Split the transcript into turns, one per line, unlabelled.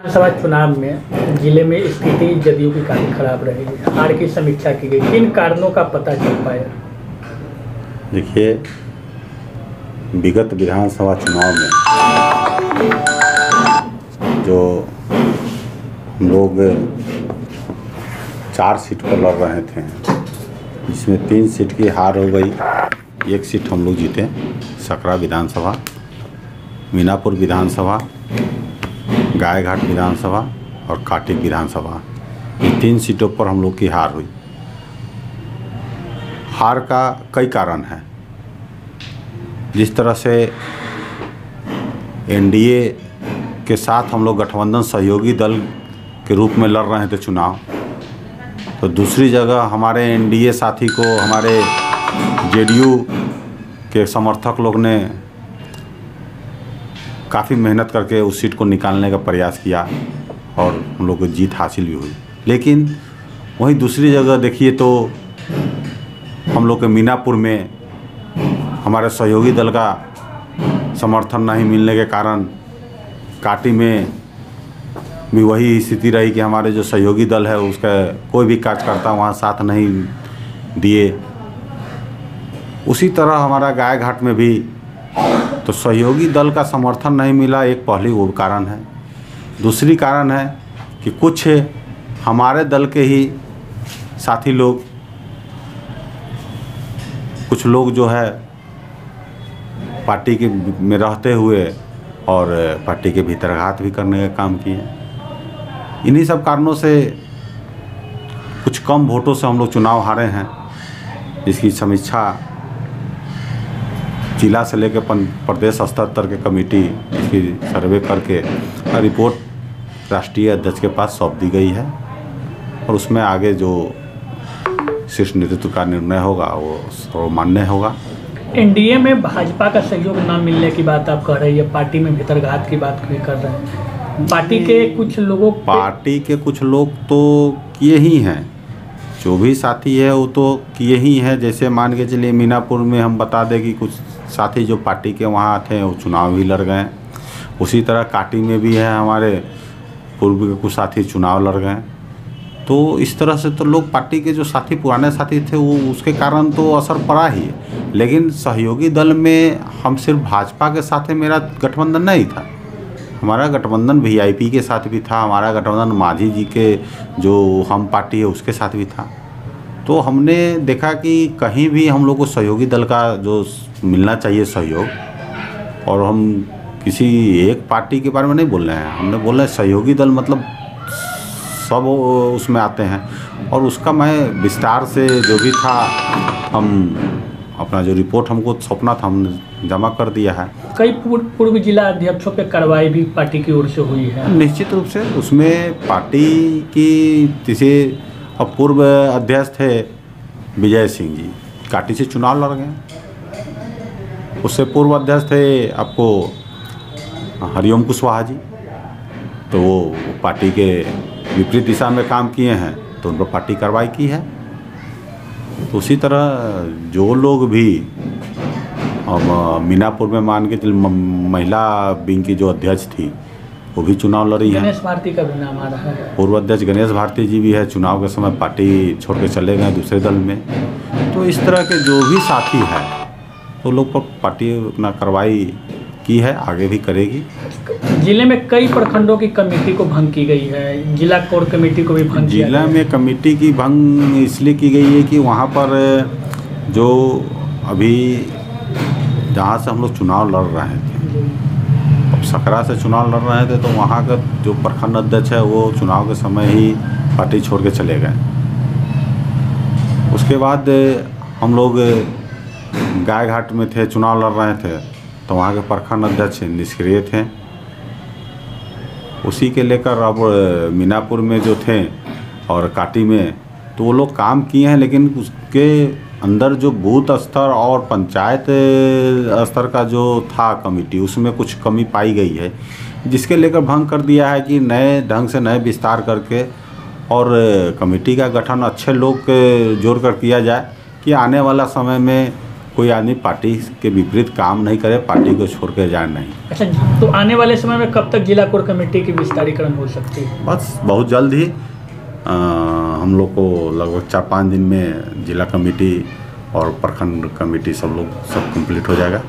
विधानसभा चुनाव में जिले में स्थिति जदयू की काफ़ी खराब रही है। हार की समीक्षा की गई, किन कारणों का पता चल पाया?
देखिए, विगत विधानसभा चुनाव में जो हम लोग 4 सीट पर लड़ रहे थे, जिसमें 3 सीट की हार हो गई, 1 सीट हम लोग जीते। सकरा विधानसभा, मीनापुर विधानसभा, गायघाट विधानसभा और काटी विधानसभा, ये 3 सीटों पर हम लोग की हार हुई। हार का कई कारण हैं। जिस तरह से एनडीए के साथ हम लोग गठबंधन सहयोगी दल के रूप में लड़ रहे थे चुनाव, तो दूसरी जगह हमारे एनडीए साथी को हमारे जेडीयू के समर्थक लोग ने काफ़ी मेहनत करके उस सीट को निकालने का प्रयास किया और हम लोग को जीत हासिल भी हुई। लेकिन वहीं दूसरी जगह देखिए तो हम लोग के मीनापुर में हमारे सहयोगी दल का समर्थन नहीं मिलने के कारण काटी में भी वही स्थिति रही कि हमारे जो सहयोगी दल है उसका कोई भी कार्यकर्ता वहाँ साथ नहीं दिए। उसी तरह हमारा गायघाट में भी तो सहयोगी दल का समर्थन नहीं मिला, एक पहली वो कारण है। दूसरी कारण है कि कुछ हमारे दल के ही साथी लोग, कुछ लोग जो है पार्टी के में रहते हुए और पार्टी के भीतरघात भी करने का काम किए। इन्हीं सब कारणों से कुछ कम वोटों से हम लोग चुनाव हारे हैं, जिसकी समीक्षा जिला से लेकर प्रदेश स्तर तक के कमेटी इसकी सर्वे करके रिपोर्ट राष्ट्रीय अध्यक्ष के पास सौंप दी गई है और उसमें आगे जो शीर्ष नेतृत्व का निर्णय होगा वो सर्वमान्य होगा।
एनडीए में भाजपा का सहयोग न मिलने की बात आप कह रही है, पार्टी में भीतरघात की बात भी कर रहे हैं। पार्टी के कुछ लोग तो किए ही हैं, जो भी साथी है वो तो किए ही हैं। जैसे मान के चलिए मीनापुर में हम बता दें कि कुछ साथी जो पार्टी के वहाँ थे वो चुनाव भी लड़ गए। उसी तरह काटी में भी है, हमारे पूर्व के कुछ साथी चुनाव लड़ गए। तो इस तरह से तो लोग पार्टी के जो साथी पुराने साथी थे वो उसके कारण तो असर पड़ा ही है। लेकिन सहयोगी दल में हम सिर्फ भाजपा के साथ मेरा गठबंधन नहीं था, हमारा गठबंधन वीआईपी के साथ भी था, हमारा गठबंधन मांझी जी के जो हम पार्टी है उसके साथ भी था। तो हमने देखा कि कहीं भी हम लोग को सहयोगी दल का जो मिलना चाहिए सहयोग, और हम किसी एक पार्टी के बारे में नहीं बोल रहे हैं, हमने बोला सहयोगी दल मतलब सब उसमें आते हैं। और उसका मैं विस्तार से जो भी था, हम अपना जो रिपोर्ट हमको सौंपना था हमने जमा कर दिया है। कई पूर्व जिला अध्यक्षों पे कार्रवाई भी पार्टी की ओर से हुई है।
निश्चित रूप से उसमें पार्टी की जैसे अब पूर्व अध्यक्ष थे विजय सिंह जी, काटी से चुनाव लड़ गए। उससे पूर्व अध्यक्ष थे आपको हरिओम कुशवाहा जी, तो वो पार्टी के विपरीत दिशा में काम किए हैं तो उन पर पार्टी कार्रवाई की है। तो उसी तरह जो लोग भी अब मीनापुर में मान के महिला विंग की जो अध्यक्ष थी वो भी चुनाव लड़ी है।
गणेश भारती का भी नाम आ रहा है।
पूर्व अध्यक्ष गणेश भारती जी भी है, चुनाव के समय पार्टी छोड़ के चले गए दूसरे दल में। तो इस तरह के जो भी साथी हैं तो लोग पर पार्टी अपना कार्रवाई की है, आगे भी करेगी।
जिले में कई प्रखंडों की कमेटी को भंग की गई है, जिला कोर कमेटी को भी भंग किया
जिला में कमेटी की भंग इसलिए की गई है कि वहाँ पर जो अभी जहाँ से हम लोग चुनाव लड़ रहे थे, अब सकरा से चुनाव लड़ रहे थे, तो वहाँ का जो प्रखंड अध्यक्ष है वो चुनाव के समय ही पार्टी छोड़ के चले गए। उसके बाद हम लोग गायघाट में थे, चुनाव लड़ रहे थे, तो वहाँ के प्रखंड अध्यक्ष निष्क्रिय थे। उसी के लेकर अब मीनापुर में जो थे और काटी में तो वो लोग काम किए हैं, लेकिन उसके अंदर जो बूथ स्तर और पंचायत स्तर का जो था कमेटी, उसमें कुछ कमी पाई गई है, जिसके लेकर भंग कर दिया है कि नए ढंग से नए विस्तार करके और कमेटी का गठन अच्छे लोग जोड़ कर किया जाए कि आने वाला समय में कोई आदमी पार्टी के विपरीत काम नहीं करे, पार्टी को छोड़ के जाए नहीं।
अच्छा, तो आने वाले समय में कब तक जिला कोर कमेटी की विस्तारीकरण हो सकती है?
बस बहुत जल्द ही हम लोग को लगभग 4-5 दिन में जिला कमेटी और प्रखंड कमेटी सब कंप्लीट हो जाएगा।